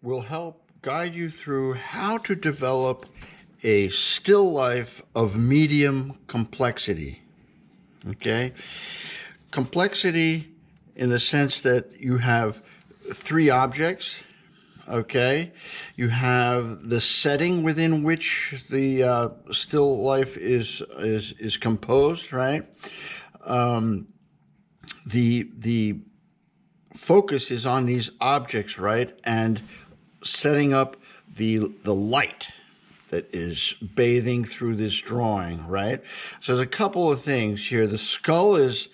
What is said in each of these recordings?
will help guide you through how to develop a still life of medium complexity. Okay? Complexity in the sense that you have three objects. Okay? You have the setting within which the still life is composed, right? The focus is on these objects, right? And setting up the light that is bathing through this drawing, right? So there's a couple of things here. The skull is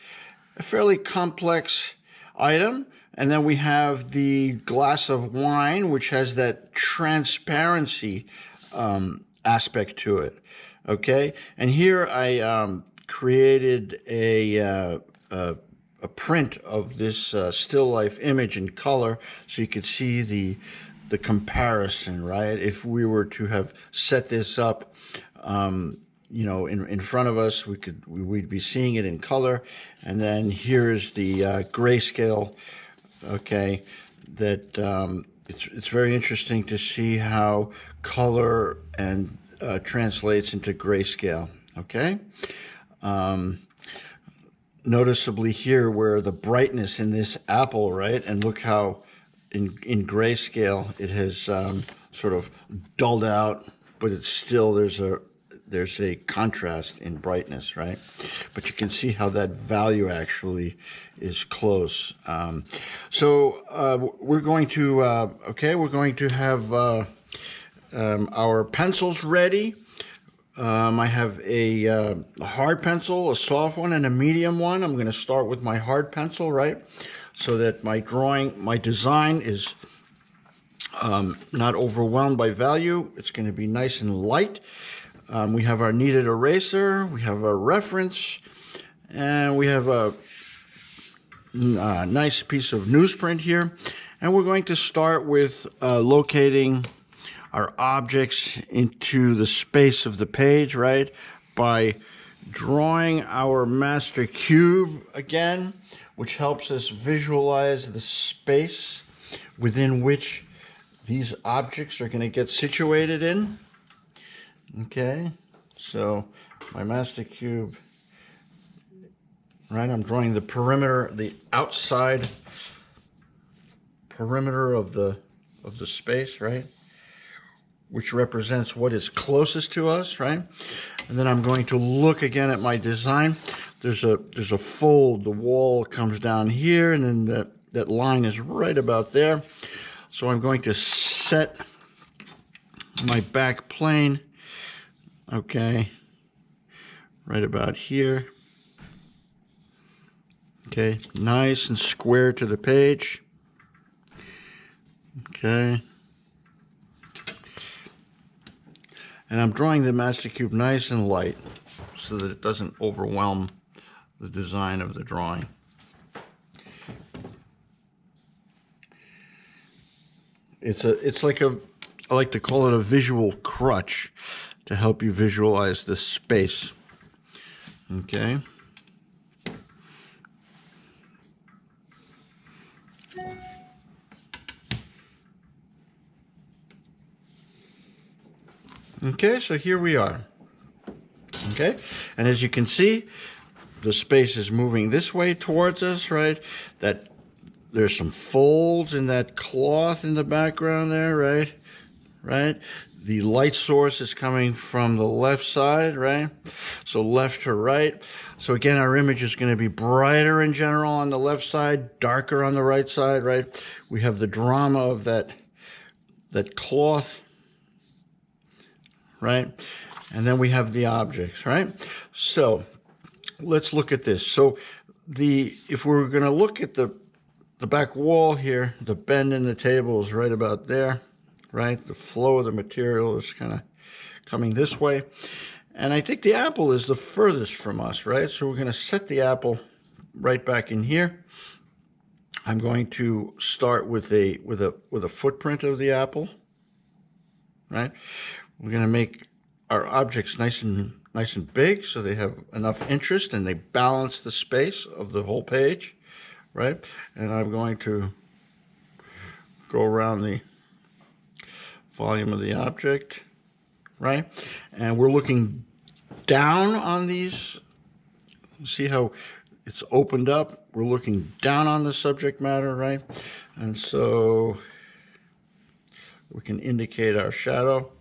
a fairly complex item, and then we have the glass of wine, which has that transparency aspect to it, okay? And here I created a print of this still life image in color so you could see the comparison, right? If we were to have set this up, in front of us, we'd be seeing it in color. And then here's the grayscale, okay, that it's very interesting to see how color and translates into grayscale, okay? Noticeably here where the brightness in this apple, right? And look how in grayscale it has sort of dulled out, but it's still, there's a contrast in brightness, right? But you can see how that value actually is close. So we're going to have our pencils ready. I have a hard pencil, a soft one, and a medium one. I'm going to start with my hard pencil, right? So that my design is not overwhelmed by value. It's going to be nice and light. We have our kneaded eraser, we have our reference, and we have a nice piece of newsprint here. And we're going to start with locating our objects into the space of the page, right? By drawing our master cube again, which helps us visualize the space within which these objects are going to get situated in. Okay, so my master cube, right? I'm drawing the perimeter, the outside perimeter of the space, right? Which represents what is closest to us, right? And then I'm going to look again at my design. There's a fold. The wall comes down here, and then that line is right about there. So I'm going to set my back plane, okay, right about here. Okay, nice and square to the page. Okay. And I'm drawing the master cube nice and light so that it doesn't overwhelm the design of the drawing. It's like I like to call it a visual crutch to help you visualize the space. Okay. Okay, so here we are. Okay, and as you can see, the space is moving this way towards us, right? That there's some folds in that cloth in the background there, right? Right? The light source is coming from the left side, right? So left to right. So again, our image is going to be brighter in general on the left side, darker on the right side, right? We have the drama of that cloth, right? And then we have the objects, right? So let's look at this. So if we're going to look at the back wall here, the bend in the table is right about there, right? The flow of the material is kind of coming this way. And I think the apple is the furthest from us, right? So we're going to set the apple right back in here. I'm going to start with a footprint of the apple, right? We're going to make our objects nice and big so they have enough interest and they balance the space of the whole page, right? And I'm going to go around the volume of the object, right? And we're looking down on these. See how it's opened up? We're looking down on the subject matter, right? And so we can indicate our shadow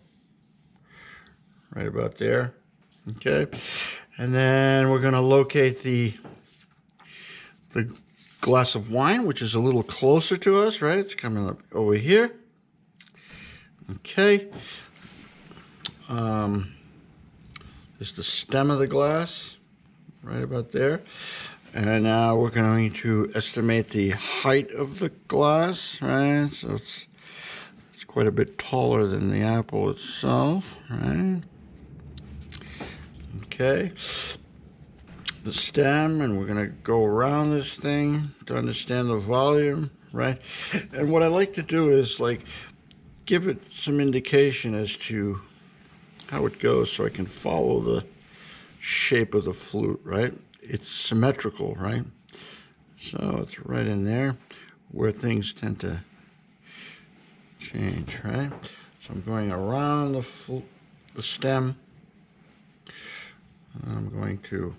right about there, okay? And then we're going to locate the glass of wine, which is a little closer to us, right? It's coming up over here. Okay. There's the stem of the glass, right about there. And now we're going to estimate the height of the glass, right? So it's quite a bit taller than the apple itself, right? Okay. The stem, and we're going to go around this thing to understand the volume, right? And what I like to do is like give it some indication as to how it goes so I can follow the shape of the flute, right? It's symmetrical, right? So it's right in there where things tend to change, right? So I'm going around the stem. I'm going to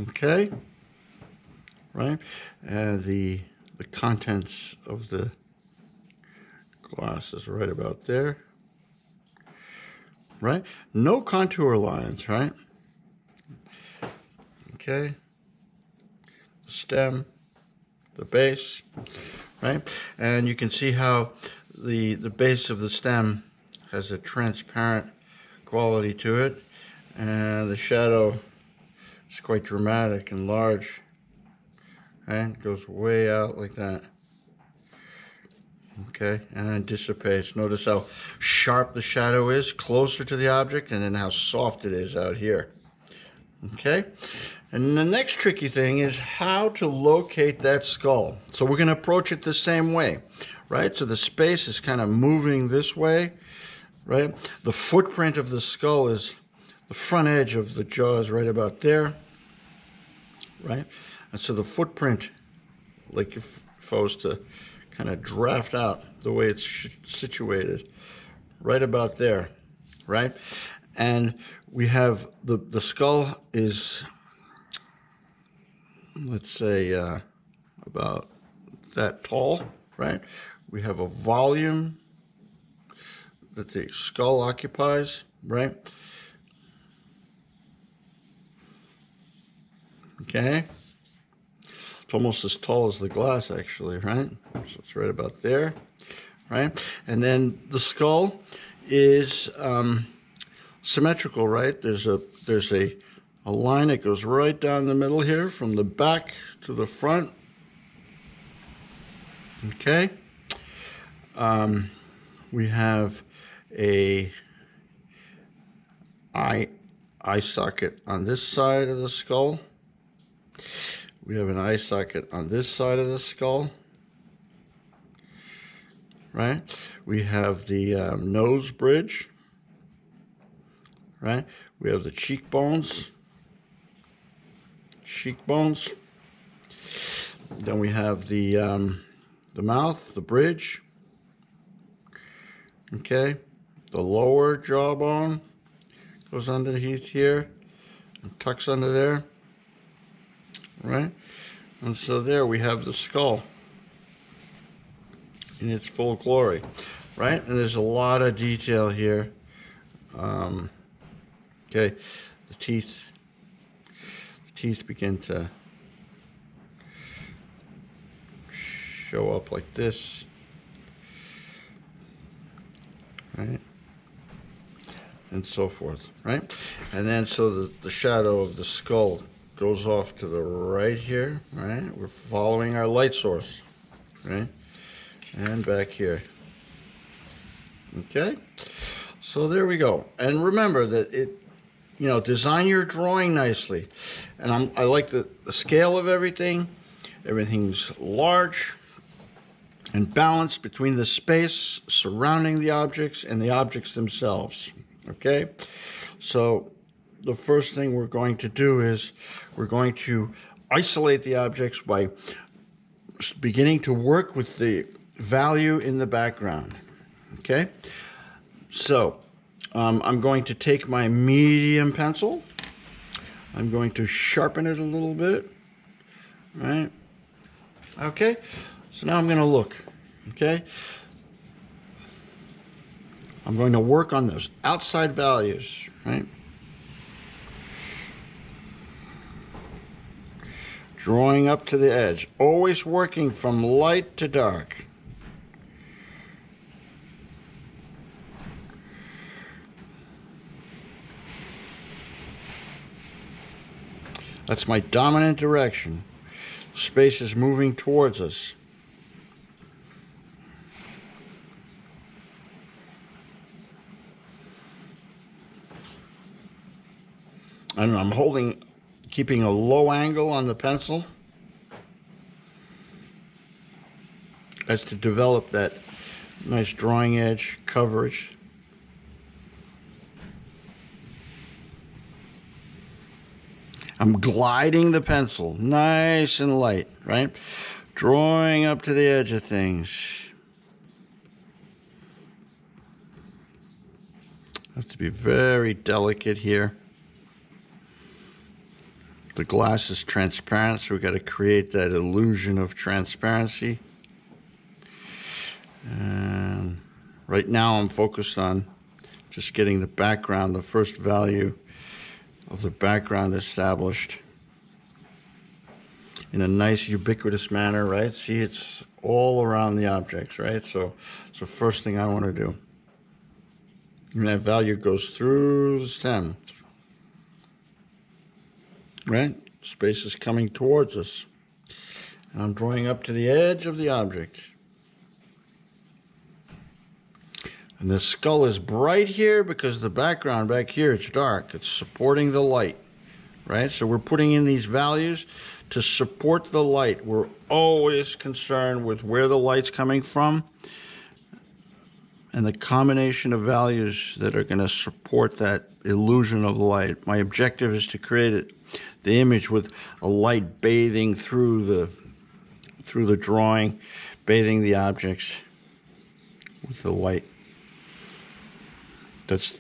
okay, right? And the contents of the glass is right about there, right? No contour lines, right? Okay. The stem, the base, right? And you can see how the base of the stem has a transparent quality to it, and the shadow is quite dramatic and large, right? It goes way out like that. Okay, and then dissipates. Notice how sharp the shadow is closer to the object, and then how soft it is out here. Okay, and the next tricky thing is how to locate that skull. So we're going to approach it the same way, right? So the space is kind of moving this way, right? The footprint of the skull is the front edge of the jaw is right about there, right? And so the footprint, like if I was to kind of draft out the way it's situated, right about there, right? And we have the skull is, let's say, about that tall, right? We have a volume that the skull occupies, right? Okay. It's almost as tall as the glass, actually, right? So it's right about there, right? And then the skull is symmetrical, right? There's a line that goes right down the middle here from the back to the front. Okay. We have a eye socket on this side of the skull. We have an eye socket on this side of the skull, right? We have the nose bridge, right? We have the cheekbones. Then we have the mouth, the bridge. Okay, the lower jawbone goes underneath here and tucks under there. Right? And so there we have the skull in its full glory, right? And there's a lot of detail here. Okay, the teeth begin to show up like this, right? And so forth, right? And then so the shadow of the skull goes off to the right here, right? We're following our light source, right? And back here. Okay? So there we go. And remember that design your drawing nicely. And I like the scale of everything. Everything's large and balanced between the space surrounding the objects and the objects themselves. Okay? So the first thing we're going to do is we're going to isolate the objects by beginning to work with the value in the background. Okay? So, I'm going to take my medium pencil. I'm going to sharpen it a little bit. Right? Okay? So now I'm going to look. Okay? I'm going to work on those outside values, right? Drawing up to the edge, always working from light to dark. That's my dominant direction. Space is moving towards us. And I'm keeping a low angle on the pencil as to develop that nice drawing edge coverage. I'm gliding the pencil nice and light, right? Drawing up to the edge of things. Have to be very delicate here. The glass is transparent, so we've got to create that illusion of transparency. And right now I'm focused on just getting the background, the first value of the background established in a nice ubiquitous manner, right? See, it's all around the objects, right? So it's the first thing I want to do. And that value goes through the stem. Right? Space is coming towards us. And I'm drawing up to the edge of the object. And the skull is bright here because the background back here, it's dark. It's supporting the light. Right? So we're putting in these values to support the light. We're always concerned with where the light's coming from and the combination of values that are going to support that illusion of light. My objective is to create the image with a light bathing through the drawing, bathing the objects with the light. That's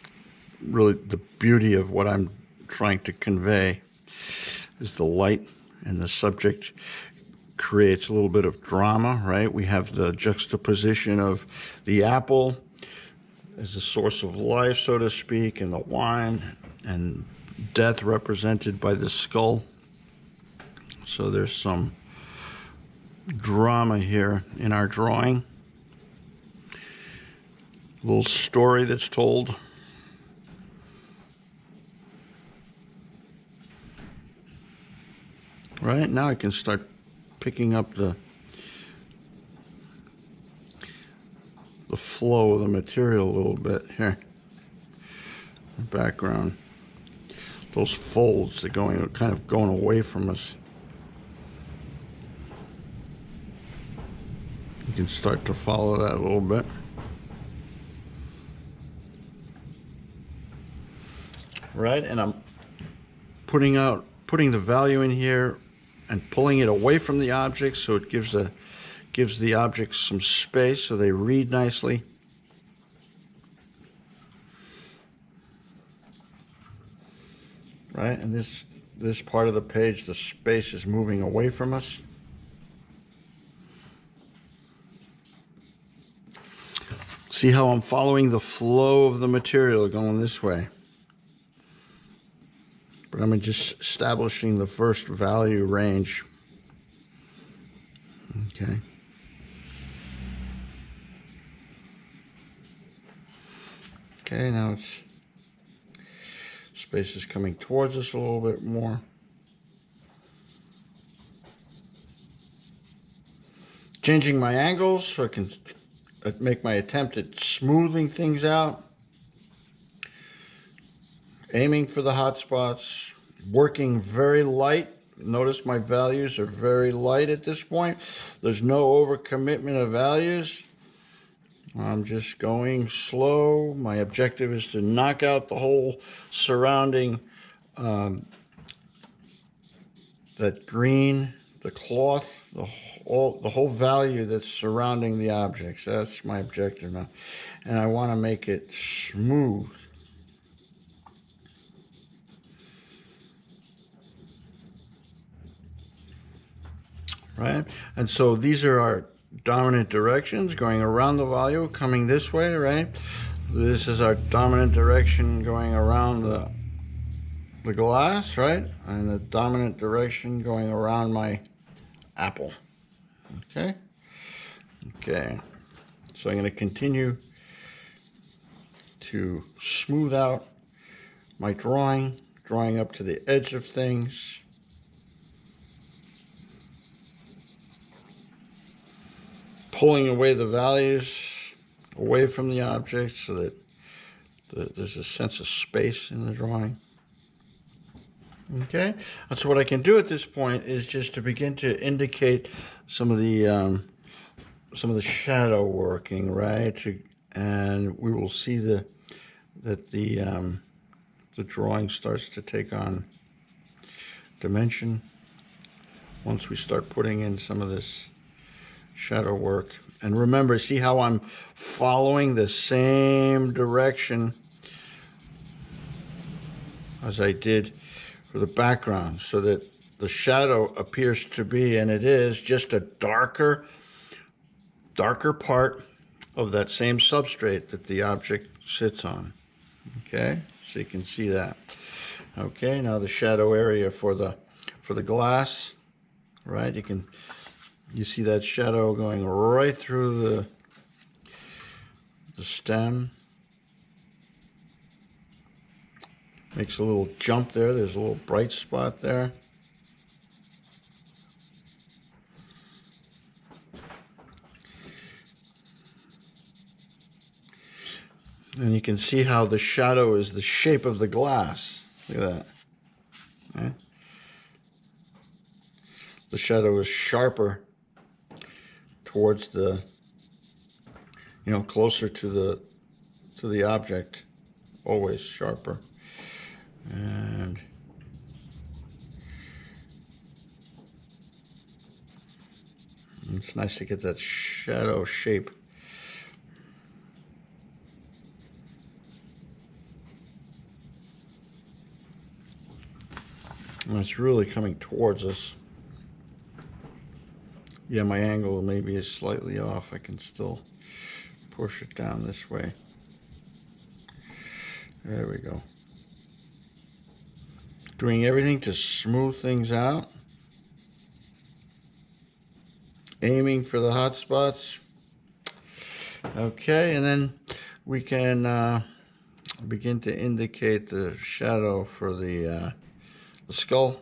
really the beauty of what I'm trying to convey, is the light, and the subject creates a little bit of drama, right? We have the juxtaposition of the apple as a source of life, so to speak, and the wine, and death represented by the skull. So there's some drama here in our drawing. A little story that's told. Right, now I can start picking up the flow of the material a little bit here. The background. Those folds, they're kind of going away from us. You can start to follow that a little bit. Right, and I'm putting the value in here and pulling it away from the object, so it gives the objects some space so they read nicely. Right, and this part of the page, the space is moving away from us. See how I'm following the flow of the material going this way. But I'm just establishing the first value range. Okay. Okay, now space is coming towards us a little bit more. Changing my angles so I can make my attempt at smoothing things out. Aiming for the hot spots. Working very light. Notice my values are very light at this point. There's no overcommitment of values. I'm just going slow. My objective is to knock out the whole surrounding that green, the cloth, the whole value that's surrounding the objects. That's my objective now. And I want to make it smooth. Right? And so these are our dominant directions going around the value, coming this way, right? This is our dominant direction going around the glass, right? And the dominant direction going around my apple. Okay? Okay. So I'm going to continue to smooth out my drawing up to the edge of things. Pulling away the values away from the object so that there's a sense of space in the drawing. Okay, and so what I can do at this point is just to begin to indicate some of the shadow working, right? And we will see that the drawing starts to take on dimension once we start putting in some of this shadow work. And remember, see how I'm following the same direction as I did for the background, so that the shadow appears to be, and it is, just a darker part of that same substrate that the object sits on. Okay, so you can see that. Okay, now the shadow area for the glass, right? You see that shadow going right through the stem. Makes a little jump there. There's a little bright spot there. And you can see how the shadow is the shape of the glass. Look at that. Right? The shadow is sharper towards the, closer to the object, always sharper. And it's nice to get that shadow shape. And it's really coming towards us. Yeah, my angle maybe is slightly off. I can still push it down this way. There we go. Doing everything to smooth things out. Aiming for the hot spots. Okay, and then we can begin to indicate the shadow for the skull.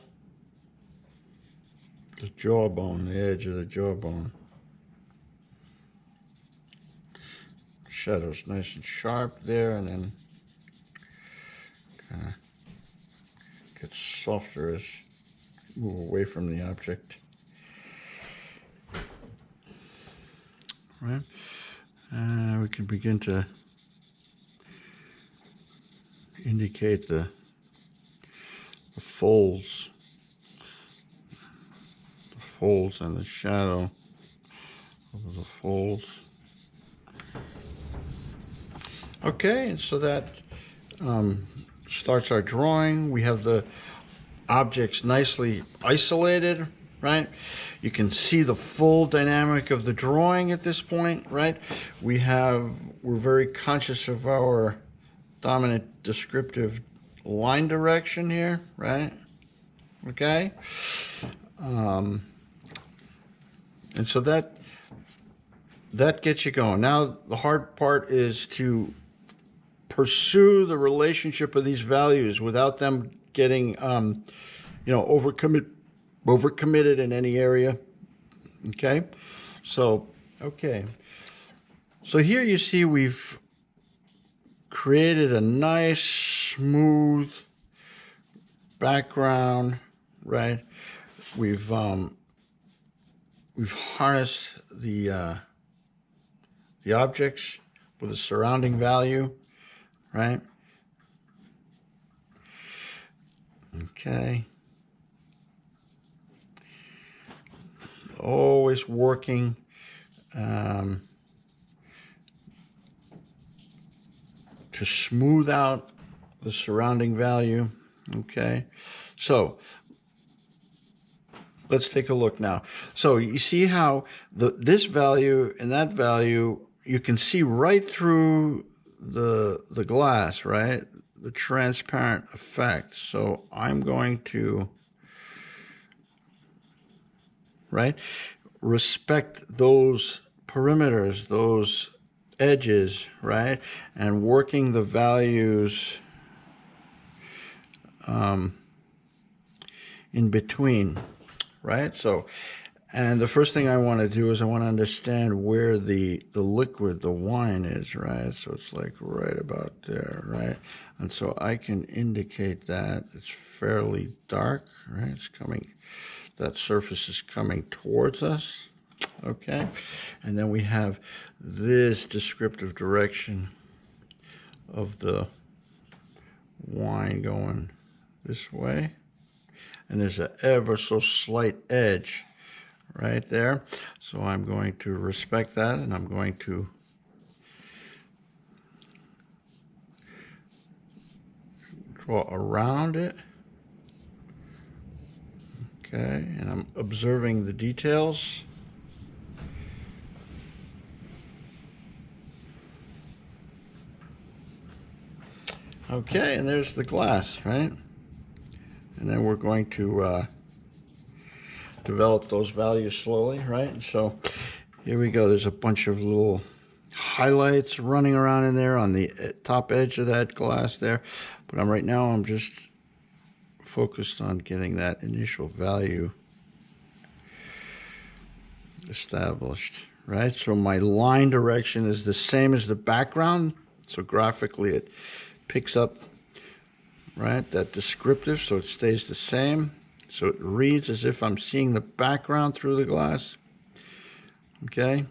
The jawbone, the edge of the jawbone. Shadow's nice and sharp there, and then kind of gets softer as you move away from the object. Right? We can begin to indicate the folds. Folds and the shadow of the folds. Okay, and so that starts our drawing. We have the objects nicely isolated, right? You can see the full dynamic of the drawing at this point, right? We're very conscious of our dominant descriptive line direction here, right? Okay. And so that gets you going. Now the hard part is to pursue the relationship of these values without them getting overcommitted in any area. Okay, so here you see we've created a nice smooth background, right? We've harnessed the objects with a surrounding value, right? Okay. Always working to smooth out the surrounding value. Okay. So let's take a look now. So you see how this value and that value, you can see right through the glass, right? The transparent effect. So I'm going to, right, respect those perimeters, those edges, right? And working the values in between, right? So, and the first thing I want to do is I want to understand where the liquid, the wine is, right? So it's like right about there, right? And so I can indicate that it's fairly dark, right? It's coming, that surface is coming towards us, okay? And then we have this descriptive direction of the wine going this way. And there's an ever so slight edge right there. So I'm going to respect that, and I'm going to draw around it. Okay, and I'm observing the details. Okay, and there's the glass, right? And then we're going to develop those values slowly, right? And so here we go. There's a bunch of little highlights running around in there on the top edge of that glass there. But right now I'm just focused on getting that initial value established, right? So my line direction is the same as the background. So graphically it picks up, right, that descriptive, so it stays the same. So it reads as if I'm seeing the background through the glass. Okay.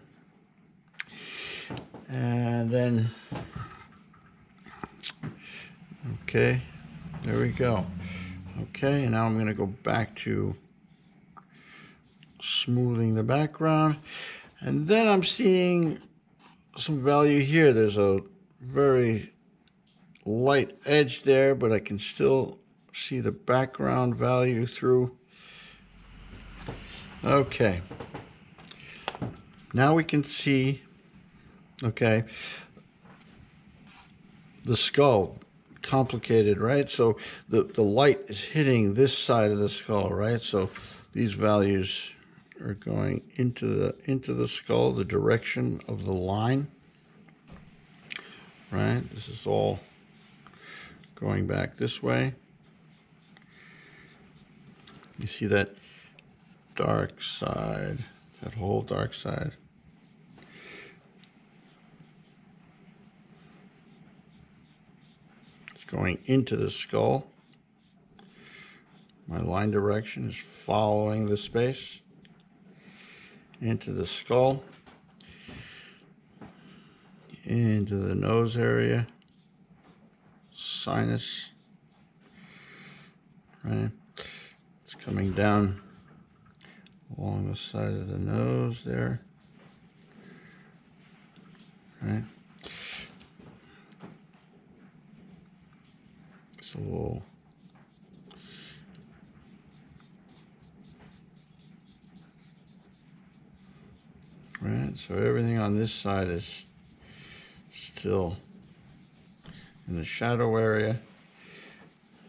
And then, okay, there we go. Okay, and now I'm going to go back to smoothing the background. And then I'm seeing some value here. There's a very light edge there, but I can still see the background value through. Okay. Now we can see, okay, the skull, complicated, right? So the light is hitting this side of the skull, right? So these values are going into the skull, the direction of the line, right? This is all going back this way. You see that dark side, that whole dark side. It's going into the skull. My line direction is following the space into the skull, into the nose area, sinus, right? It's coming down along the side of the nose there, right? It's a little right, so everything on this side is still in the shadow area,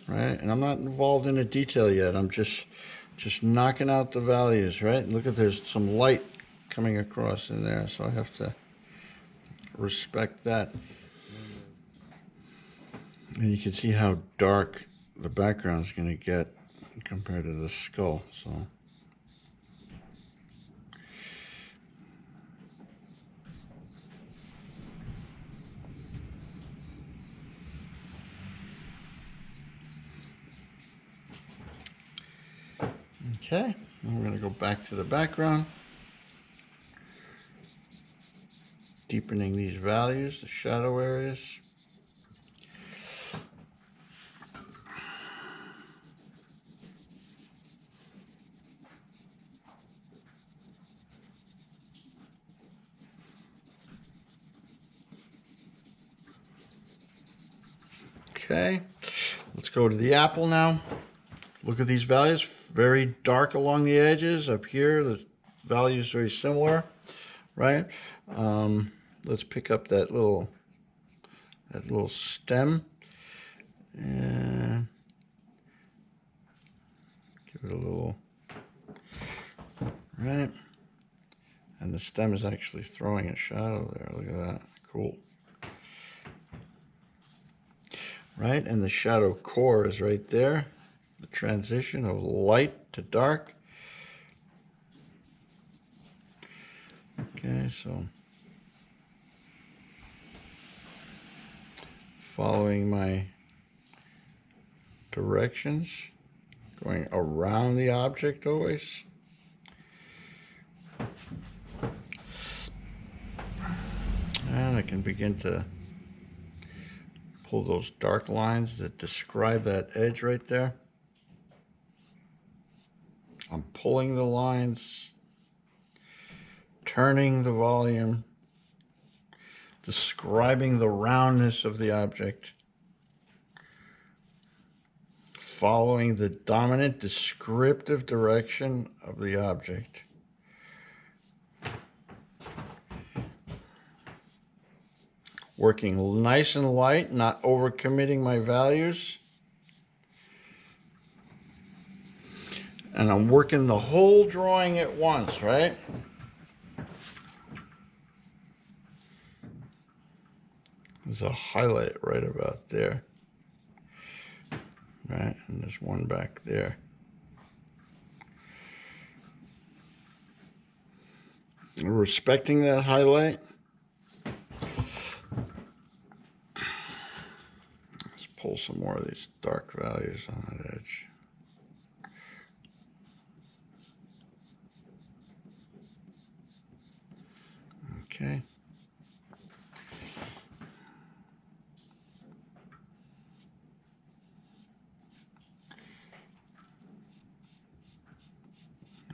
right? And I'm not involved in the detail yet. I'm just knocking out the values, right? Look at, there's some light coming across in there, so I have to respect that. And you can see how dark the background is going to get compared to the skull. So okay, and we're going to go back to the background, deepening these values, the shadow areas. Okay, let's go to the apple now. Look at these values, very dark along the edges. Up here, the value is very similar, right? Let's pick up that little stem and give it a little, right? And the stem is actually throwing a shadow there. Look at that, cool. Right, and the shadow core is right there. The transition of light to dark. Okay, so following my directions, going around the object always. And I can begin to pull those dark lines that describe that edge right there. I'm pulling the lines, turning the volume, describing the roundness of the object, following the dominant descriptive direction of the object. Working nice and light, not overcommitting my values. And I'm working the whole drawing at once, right? There's a highlight right about there. Right, and there's one back there. Respecting that highlight. Let's pull some more of these dark values on that edge. Okay.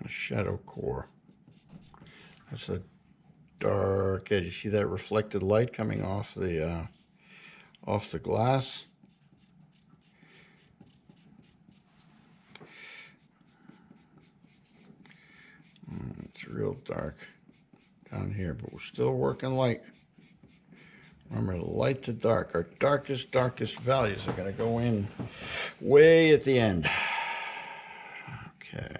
A shadow core. That's a dark edge. You see that reflected light coming off the glass? It's real dark down here, but we're still working light. Remember, light to dark. Our darkest values are going to go in way at the end. Okay.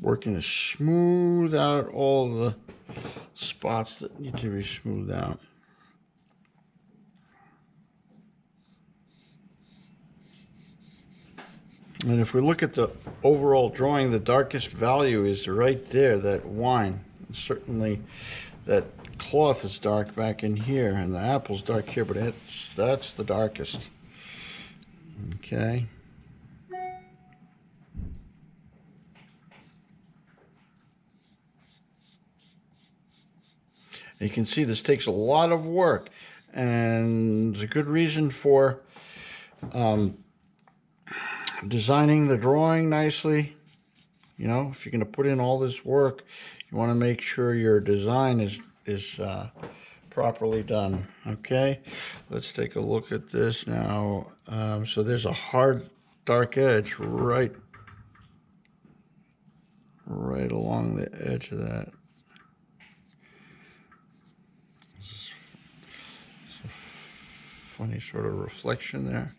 Working to smooth out all the spots that need to be smoothed out. And if we look at the overall drawing, the darkest value is right there, that wine. And certainly that cloth is dark back in here, and the apple's dark here, but that's the darkest. Okay. And you can see this takes a lot of work, and there's a good reason for designing the drawing nicely. You know, if you're going to put in all this work, you want to make sure your design is properly done. Okay, let's take a look at this now. So there's a hard dark edge right along the edge of that. It's a funny sort of reflection there.